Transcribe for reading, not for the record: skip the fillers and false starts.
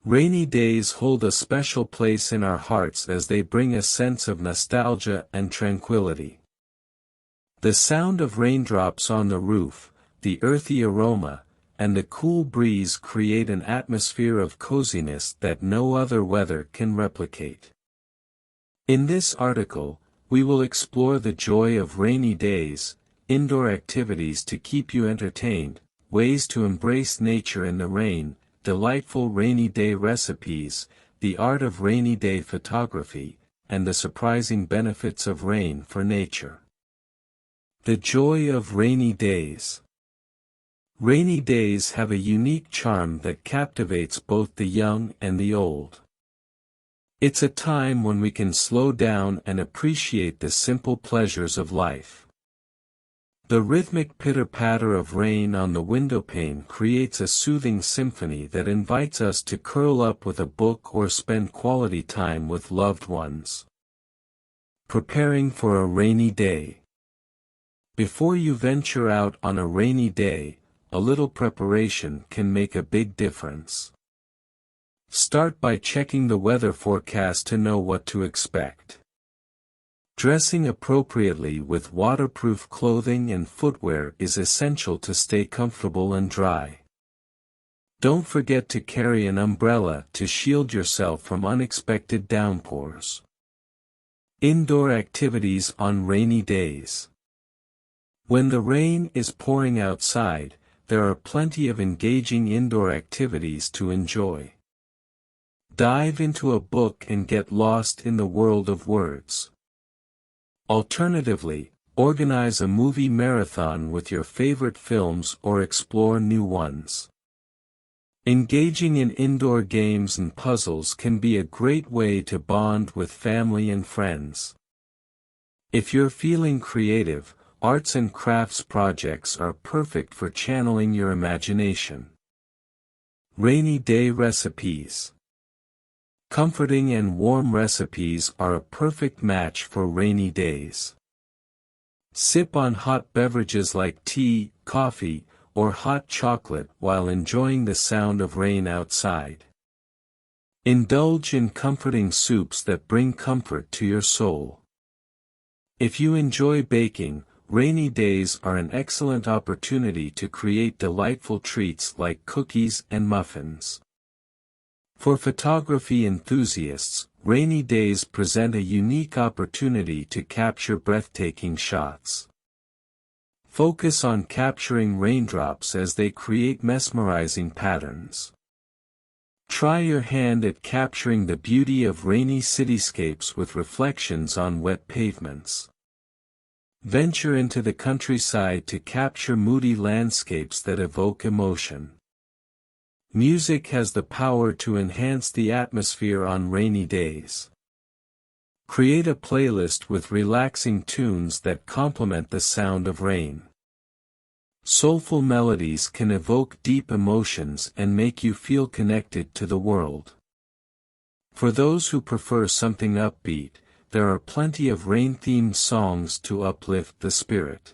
Rainy days hold a special place in our hearts as they bring a sense of nostalgia and tranquility. The sound of raindrops on the roof, the earthy aroma, and the cool breeze create an atmosphere of coziness that no other weather can replicate. In this article, we will explore the joy of rainy days, indoor activities to keep you entertained, ways to embrace nature in the rain, delightful rainy day recipes, the art of rainy day photography, and the surprising benefits of rain for nature. The joy of rainy days. Rainy days have a unique charm that captivates both the young and the old. It's a time when we can slow down and appreciate the simple pleasures of life. The rhythmic pitter-patter of rain on the windowpane creates a soothing symphony that invites us to curl up with a book or spend quality time with loved ones. Preparing for a rainy day. Before you venture out on a rainy day, a little preparation can make a big difference. Start by checking the weather forecast to know what to expect. Dressing appropriately with waterproof clothing and footwear is essential to stay comfortable and dry. Don't forget to carry an umbrella to shield yourself from unexpected downpours. Indoor activities on rainy days. When the rain is pouring outside, there are plenty of engaging indoor activities to enjoy. Dive into a book and get lost in the world of words. Alternatively, organize a movie marathon with your favorite films or explore new ones. Engaging in indoor games and puzzles can be a great way to bond with family and friends. If you're feeling creative, arts and crafts projects are perfect for channeling your imagination. Rainy day recipes. Comforting and warm recipes are a perfect match for rainy days. Sip on hot beverages like tea, coffee, or hot chocolate while enjoying the sound of rain outside. Indulge in comforting soups that bring comfort to your soul. If you enjoy baking, rainy days are an excellent opportunity to create delightful treats like cookies and muffins. For photography enthusiasts, rainy days present a unique opportunity to capture breathtaking shots. Focus on capturing raindrops as they create mesmerizing patterns. Try your hand at capturing the beauty of rainy cityscapes with reflections on wet pavements. Venture into the countryside to capture moody landscapes that evoke emotion. Music has the power to enhance the atmosphere on rainy days. Create a playlist with relaxing tunes that complement the sound of rain. Soulful melodies can evoke deep emotions and make you feel connected to the world. For those who prefer something upbeat, there are plenty of rain-themed songs to uplift the spirit.